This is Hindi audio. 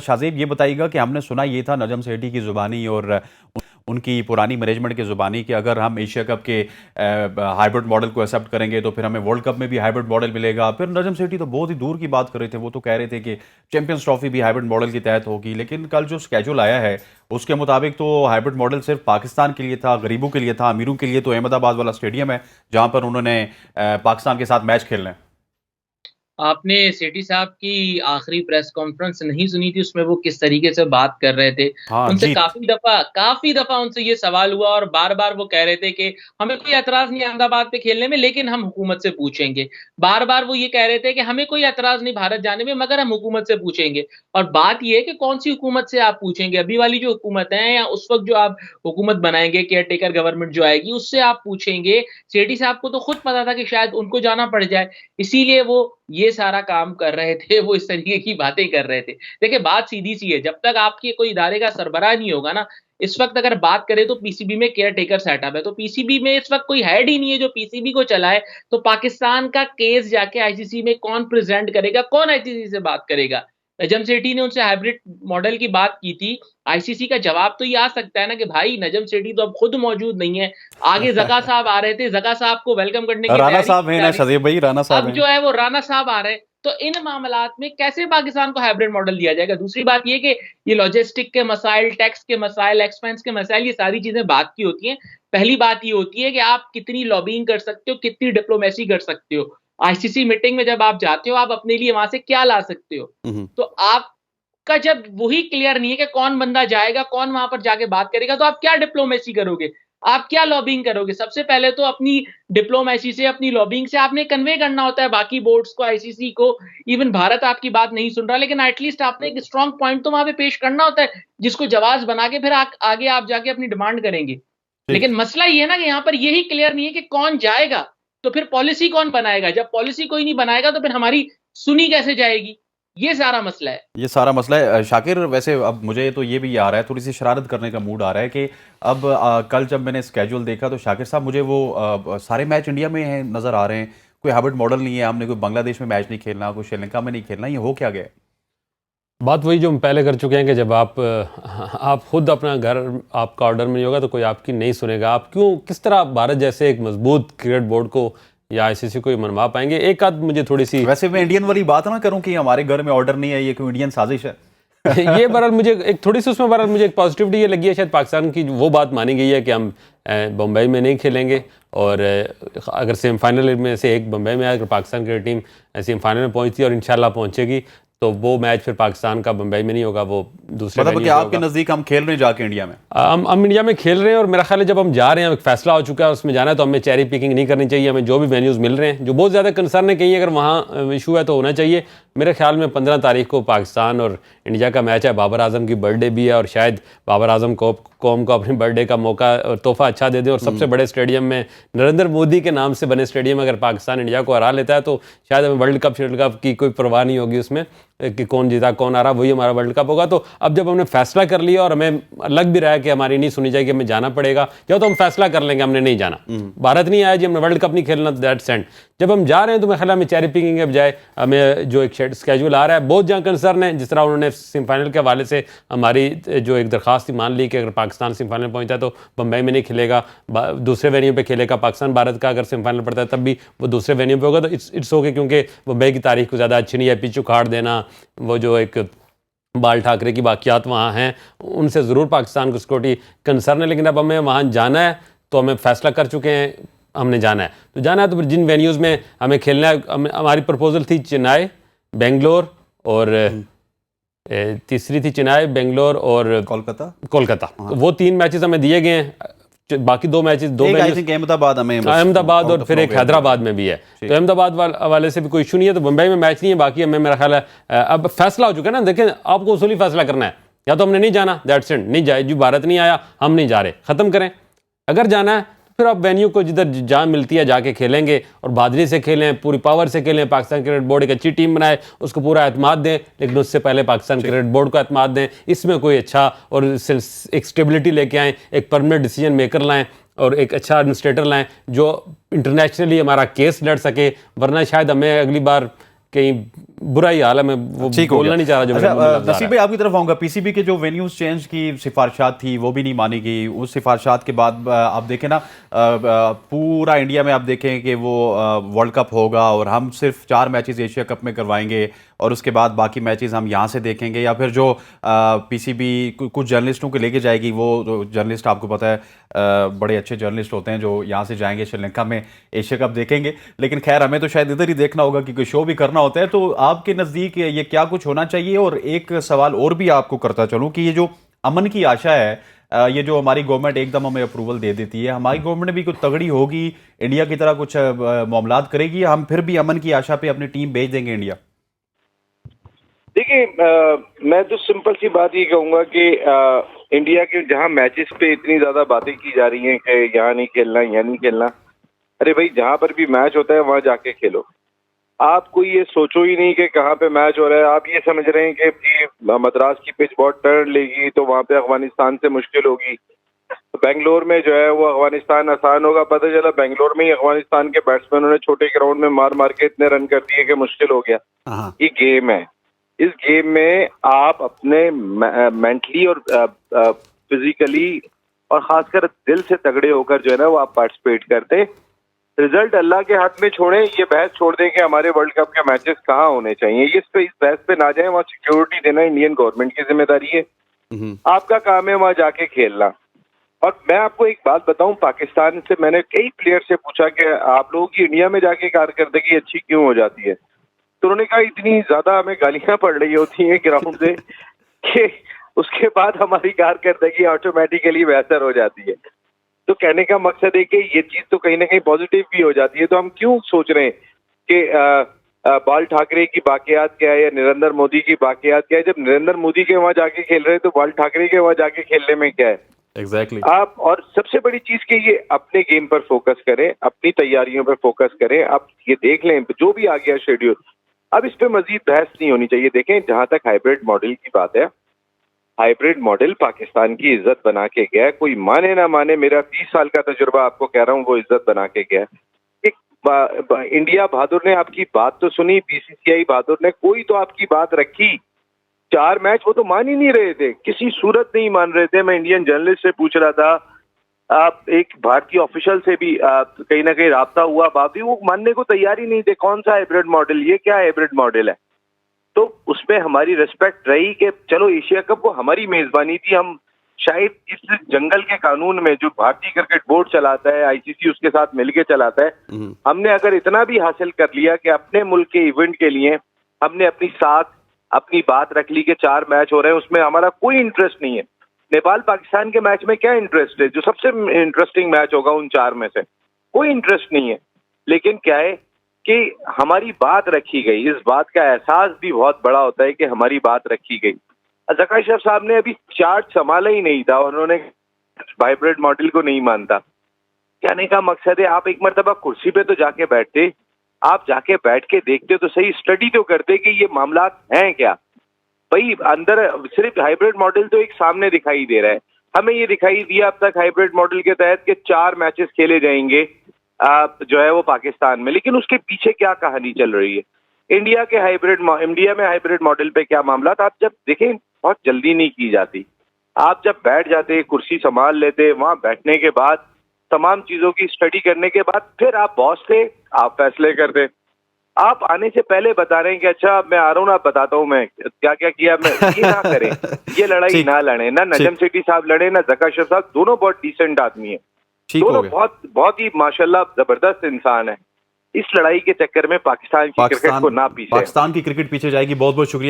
शाज़ेब, ये बताइएगा कि हमने सुना ये था नजम सेठी की ज़ुबानी और उनकी पुरानी मैनेजमेंट की ज़ुबानी कि अगर हम एशिया कप के हाइब्रिड मॉडल को एक्सेप्ट करेंगे तो फिर हमें वर्ल्ड कप में भी हाइब्रिड मॉडल मिलेगा। फिर नजम सेठी तो बहुत ही दूर की बात कर रहे थे, वो तो कह रहे थे कि चैंपियंस ट्रॉफी भी हाइब्रिड मॉडल के तहत होगी। लेकिन कल जो स्केड्यूल आया है उसके मुताबिक तो हाइब्रिड मॉडल सिर्फ पाकिस्तान के लिए था, गरीबों के लिए था, अमीरों के लिए तो अहमदाबाद वाला स्टेडियम है जहां पर उन्होंने पाकिस्तान के साथ मैच खेलना है। आपने सेठी साहब की आखिरी प्रेस कॉन्फ्रेंस नहीं सुनी थी? उसमें वो किस तरीके से बात कर रहे थे। हाँ, उनसे जीत। काफी दफा उनसे ये सवाल हुआ और बार बार वो कह रहे थे कि हमें कोई एतराज नहीं अहमदाबाद पे खेलने में, लेकिन हम हुकूमत से पूछेंगे। बार बार वो ये कह रहे थे कि हमें कोई एतराज नहीं भारत जाने में, मगर हम हुकूमत से पूछेंगे। और बात ये है कि कौन सी हुकूमत से आप पूछेंगे, अभी वाली जो हुकूमत है या उस वक्त जो आप हुकूमत बनाएंगे, केयर टेकर गवर्नमेंट जो आएगी, उससे आप पूछेंगे। सेठी साहब को तो खुद पता था कि शायद उनको जाना पड़ जाए, इसीलिए वो ये सारा काम कर रहे थे, वो इस तरीके की बातें कर रहे थे। देखिए, बात सीधी-सी है, जब तक आपके कोई इदारे का सरबराह नहीं होगा ना, इस वक्त अगर बात करें तो पीसीबी में केयर टेकर सेटअप है, तो पीसीबी में इस वक्त कोई हेड ही नहीं है जो पीसीबी को चलाए। तो पाकिस्तान का केस जाके आईसीसी में कौन प्रेजेंट करेगा, कौन आईसीसी से बात करेगा? नजम सेठी ने उनसे हाइब्रिड मॉडल की बात की थी। आईसीसी का जवाब तो ये आ सकता है ना कि भाई नजम सेठी तो अब खुद मौजूद नहीं है, आगे जका साहब आ रहे थे, जका साहब को वेलकम करने की राणा तैयारी साहब की हैं जा ना, रही थी। शाज़ेब भाई, राणा साहब अब हैं। जो है वो राणा साहब आ रहे हैं, तो इन मामलात में कैसे पाकिस्तान को हाइब्रिड मॉडल दिया जाएगा? दूसरी बात ये कि ये लॉजिस्टिक के मसाइल, टैक्स के मसाइल, एक्सपेंस के मसाइल, ये सारी चीजें बात की होती हैं। पहली बात ये होती है कि आप कितनी लॉबिंग कर सकते हो, कितनी डिप्लोमेसी कर सकते हो। आईसीसी मीटिंग में जब आप जाते हो, आप अपने लिए वहां से क्या ला सकते हो? हम्म। तो आपका जब वही क्लियर नहीं है कि कौन बंदा जाएगा, कौन वहां पर जाके बात करेगा, तो आप क्या डिप्लोमेसी करोगे? आप क्या लॉबिंग करोगे? सबसे पहले तो अपनी डिप्लोमेसी से, अपनी लॉबिंग से आपने कन्वे करना होता है बाकी बोर्ड्स को, आईसीसी को। इवन भारत आपकी बात नहीं सुन रहा, लेकिन एटलीस्ट आपने एक स्ट्रांग पॉइंट तो वहां पे पेश करना होता है, जिसको जवाब बना के फिर आगे आप जाके अपनी डिमांड करेंगे। ठीक। लेकिन मसला ये है ना कि यहाँ पर यही क्लियर नहीं है कि कौन जाएगा, तो फिर पॉलिसी कौन बनाएगा? जब पॉलिसी कोई नहीं बनाएगा तो फिर हमारी सुनी कैसे जाएगी? ये सारा मसला है। ये सारा मसला है। शाकिर, वैसे अब मुझे तो ये भी आ रहा है, थोड़ी सी शरारत करने का मूड आ रहा है कि अब कल जब मैंने स्केड्यूल देखा तो शाकिर साहब मुझे वो सारे मैच इंडिया में हैं नज़र आ रहे हैं। कोई हाइब्रिड मॉडल नहीं है, हमने कोई बांग्लादेश में मैच नहीं खेलना, कोई श्रीलंका में नहीं खेलना, ये हो क्या गया है? बात वही जो हम पहले कर चुके हैं कि जब आप खुद अपना घर आपका ऑर्डर में नहीं होगा तो कोई आपकी नहीं सुनेगा। आप क्यों, किस तरह भारत जैसे एक मजबूत क्रिकेट बोर्ड को या आईसीसी को मनवा पाएंगे? एक आध मुझे थोड़ी सी वैसे मैं इंडियन वाली बात ना करूं कि हमारे घर में ऑर्डर नहीं है, ये कोई इंडियन साजिश है? ये बहरहाल मुझे एक थोड़ी सी उसमें बहरहाल मुझे एक पॉजिटिविटी ये लगी है, शायद पाकिस्तान की वो बात मानी गई है कि हम बम्बई में नहीं खेलेंगे, और अगर सेमीफाइनल में से एक बम्बई में अगर पाकिस्तान की टीम सेमीफाइनल में पहुंचती है और इंशाल्लाह पहुंचेगी, तो वो मैच फिर पाकिस्तान का बम्बई में नहीं होगा, वो दूसरे मतलब वेन्यू कि पे आपके होगा। नज़दीक हम खेल रहे हैं जाके इंडिया में? हम इंडिया में खेल रहे हैं, और मेरा ख्याल है जब हम जा रहे हैं, एक फैसला हो चुका है उसमें जाना है, तो हमें चेरी पिकिंग नहीं करनी चाहिए। हमें जो भी वेन्यूज़ मिल रहे हैं, जो बहुत ज़्यादा कंसर्न है कहीं अगर वहाँ इशू है तो होना चाहिए। मेरे ख्याल में 15 तारीख को पाकिस्तान और इंडिया का मैच है, बाबर आजम की बर्थडे भी है, और शायद बाबर आजम को कौम को अपने बर्थडे का मौका और तोहफा अच्छा दे दें, और सबसे बड़े स्टेडियम में, नरेंद्र मोदी के नाम से बने स्टेडियम, अगर पाकिस्तान इंडिया को हरा लेता है तो शायद हमें वर्ल्ड कप की कोई परवाह नहीं होगी उसमें कि कौन जीता कौन आ रहा, वही हमारा वर्ल्ड कप होगा। तो अब जब हमने फैसला कर लिया और हमें लग भी रहा है कि हमारी नहीं सुनी जाएगी, हमें जाना पड़ेगा, या तो हम फैसला कर लेंगे हमने नहीं जाना, भारत नहीं आया जी, हमने वर्ल्ड कप नहीं खेलना, दैट सेंड। जब हम जा रहे हैं तो मैं ख्याल हमें चेरी पिकिंग के बजाय हमें जो एक स्केड्यूल आ रहा है, बहुत जहाँ कंसर्न है, जिस तरह उन्होंने सेमीफाइनल के हवाले से हमारी जो एक दरख्वास्त थी मान ली कि अगर पाकिस्तान सेमीफाइनल पहुंचता है तो बम्बई में नहीं खेलेगा, दूसरे वेन्यू पे खेलेगा। पाकिस्तान भारत का अगर सेमीफाइनल पड़ता है तब भी वो दूसरे वेन्यू पे होगा, तो इट्स ओके, क्योंकि बम्बई की तारीख को ज़्यादा अच्छी नहीं है, पिच उखाड़ देना, वो जो एक बाल ठाकरे की वाक़यात वहाँ हैं, उनसे ज़रूर पाकिस्तान को सिक्योरिटी कंसर्न है। लेकिन अब हमें वहाँ जाना है तो हमें फ़ैसला कर चुके हैं, हमने जाना है तो जाना है। तो जिन वेन्यूज़ में हमें खेलना है, हमारी प्रपोजल थी चेन्नई, बेंगलोर और तीसरी थी चेन्नई, बेंगलोर और कोलकाता। तो वो 3 मैचेस हमें दिए गए हैं, बाकी 2 मैचेस अहमदाबाद और फिर एक हैदराबाद में भी है। तो अहमदाबाद वाले से भी कोई इशू नहीं है, तो मुंबई में मैच नहीं है। बाकी हमें, मेरा ख्याल है अब फैसला हो चुका है ना। देखें, आपको उसूली फैसला करना है, या तो हमने नहीं जाना, दैट्स इट, नहीं जाए जी, भारत नहीं आया, हम नहीं जा रहे, ख़त्म करें। अगर जाना है फिर आप वेन्यू को जिधर जहाँ मिलती है जाके खेलेंगे, और बहादुरी से खेलें, पूरी पावर से खेलें। पाकिस्तान क्रिकेट बोर्ड एक अच्छी टीम बनाए, उसको पूरा एतमाद दें, लेकिन उससे पहले पाकिस्तान क्रिकेट बोर्ड को एतमाद दें, इसमें कोई अच्छा और एक स्टेबिलिटी लेके आएँ, एक परमानेंट डिसीजन मेकर लाएँ, और एक अच्छा एडमिनिस्ट्रेटर लाएँ जो इंटरनेशनली हमारा केस लड़ सके। वरना शायद हमें अगली बार कहीं बुरा ही हाल है, मैं वो ठीक हो बोलना गया। नहीं चाह रहा जो मेरे अच्छा, मुंह में लफ्ज़ आ नसीब रहा भाई आपकी तरफ आऊंगा। पीसीबी के जो वेन्यूज चेंज की सिफारिशात थी वो भी नहीं मानी गई। उस सिफारिशात के बाद आप देखें ना, पूरा इंडिया में आप देखें कि वो वर्ल्ड कप होगा और हम सिर्फ 4 मैचेस एशिया कप में करवाएंगे और उसके बाद बाकी मैचेस हम यहाँ से देखेंगे, या फिर जो पीसीबी कुछ जर्नलिस्टों को लेके जाएगी, वो जर्नलिस्ट आपको पता है बड़े अच्छे जर्नलिस्ट होते हैं जो यहाँ से जाएंगे श्रीलंका में एशिया कप देखेंगे। लेकिन खैर हमें तो शायद इधर ही देखना होगा क्योंकि शो भी करना होता है। तो आपके नज़दीक ये क्या कुछ होना चाहिए? और एक सवाल और भी आपको करता चलूँ कि ये जो अमन की आशा है, ये जो हमारी गवर्नमेंट एकदम हमें अप्रूवल दे देती है, हमारी गवर्नमेंट भी कुछ तगड़ी होगी, इंडिया की तरह कुछ मामलात करेगी, हम फिर भी अमन की आशा पे अपनी टीम भेज देंगे इंडिया? देखिए, मैं तो सिंपल सी बात ये कहूंगा कि इंडिया के जहां मैचेस पे इतनी ज्यादा बातें की जा रही हैं कि यहाँ नहीं खेलना, यहाँ नहीं खेलना, अरे भाई जहां पर भी मैच होता है वहां जाके खेलो। आप कोई ये सोचो ही नहीं कि कहाँ पे मैच हो रहा है। आप ये समझ रहे हैं कि मद्रास की पिच बहुत टर्न लेगी तो वहां पे अफगानिस्तान से मुश्किल होगी। बेंगलोर में जो है वो अफगानिस्तान आसान होगा, पता चला बेंगलोर में ही अफगानिस्तान के बैट्समैनों ने छोटे ग्राउंड में मार मार के इतने रन कर दिए कि मुश्किल हो गया। ये गेम है। इस गेम में आप अपने मेंटली और फिजिकली और खासकर दिल से तगड़े होकर जो है ना वो आप पार्टिसिपेट करते। रिजल्ट अल्लाह के हाथ में छोड़ें, ये बहस छोड़ दें कि हमारे वर्ल्ड कप के मैचेस कहाँ होने चाहिए। इस बहस पे ना जाए। वहाँ सिक्योरिटी देना इंडियन गवर्नमेंट की जिम्मेदारी है। आपका काम है वहाँ जाके खेलना। और मैं आपको एक बात बताऊं, पाकिस्तान से मैंने कई प्लेयर से पूछा कि आप लोगों की इंडिया में जाके कारकर्दगी अच्छी क्यों हो जाती है, तो उन्होंने कहा इतनी ज्यादा हमें गालियां पड़ रही होती हैं ग्राउंड से कि उसके बाद हमारी कारकर्दगी ऑटोमेटिकली बेहतर हो जाती है। तो कहने का मकसद है कि ये चीज तो कहीं ना कहीं पॉजिटिव भी हो जाती है। तो हम क्यों सोच रहे हैं कि बाल ठाकरे की बाकियात क्या है या नरेंद्र मोदी की बाकियात क्या है, जब नरेंद्र मोदी के वहां जाके खेल रहे हैं तो बाल ठाकरे के वहां जाके खेलने में क्या है। एग्जैक्टली। आप और सबसे बड़ी चीज कि ये अपने गेम पर फोकस करें, अपनी तैयारियों पर फोकस करें। आप ये देख लें जो भी आ गया शेड्यूल, अब इस पे मजीद बहस नहीं होनी चाहिए। देखें, जहां तक हाइब्रिड मॉडल की बात है, हाइब्रिड मॉडल पाकिस्तान की इज्जत बना के गया है। कोई माने ना माने, मेरा 30 साल का तजुर्बा आपको कह रहा हूँ, वो इज्जत बना के गया है। इंडिया बहादुर ने आपकी बात तो सुनी, बीसीसीआई बहादुर ने कोई तो आपकी बात रखी। 4 मैच वो तो मान ही नहीं रहे थे, किसी सूरत नहीं मान रहे थे। मैं इंडियन जर्नलिस्ट से पूछ रहा था, आप एक भारतीय ऑफिशियल से भी कहीं ना कहीं राब्ता हुआ, बाकी वो मानने को तैयार ही नहीं थे। कौन सा हाइब्रिड मॉडल, ये क्या हाइब्रिड मॉडल है। तो उसमें हमारी रिस्पेक्ट रही कि चलो एशिया कप वो हमारी मेजबानी थी। हम शायद इस जंगल के कानून में जो भारतीय क्रिकेट बोर्ड चलाता है, आईसीसी उसके साथ मिलके चलाता है, हमने अगर इतना भी हासिल कर लिया कि अपने मुल्क के इवेंट के लिए हमने अपनी बात रख ली कि 4 मैच हो रहे हैं, उसमें हमारा कोई इंटरेस्ट नहीं है। नेपाल पाकिस्तान के मैच में क्या इंटरेस्ट है, जो सबसे इंटरेस्टिंग मैच होगा उन 4 में से, कोई इंटरेस्ट नहीं है। लेकिन क्या है कि हमारी बात रखी गई। इस बात का एहसास भी बहुत बड़ा होता है कि हमारी बात रखी गई। ज़का शरीफ साहब ने अभी चार्ट संभाला ही नहीं था, उन्होंने हाइब्रिड मॉडल को नहीं मानता। कहने का मकसद है आप एक मर्तबा कुर्सी पे तो जाके बैठते, आप जाके बैठ के देखते तो सही, स्टडी तो करते कि ये मामला हैं क्या। भाई अंदर सिर्फ हाइब्रिड मॉडल तो एक सामने दिखाई दे रहा है। हमें ये दिखाई दिया अब तक हाइब्रिड मॉडल के तहत कि 4 मैचेस खेले जाएंगे जो है वो पाकिस्तान में, लेकिन उसके पीछे क्या कहानी चल रही है। इंडिया में हाइब्रिड मॉडल पे क्या मामला था, आप जब देखें बहुत जल्दी नहीं की जाती। आप जब बैठ जाते, कुर्सी संभाल लेते, वहां बैठने के बाद तमाम चीजों की स्टडी करने के बाद फिर आप बॉस थे, आप फैसले करते। आप आने से पहले बता रहे हैं कि अच्छा मैं आ रहा हूँ ना, आप बताता हूँ मैं क्या क्या किया। मैं ये ना करें, ये लड़ाई ना लड़े, ना नजम सेठी साहब लड़े, ना ज़का शरीफ साहब, दोनों बहुत डिसेंट आदमी है, दोनों बहुत ही माशाल्लाह जबरदस्त इंसान है। इस लड़ाई के चक्कर में पाकिस्तान की क्रिकेट को ना पीछे, पाकिस्तान की क्रिकेट पीछे जाएगी। बहुत बहुत शुक्रिया।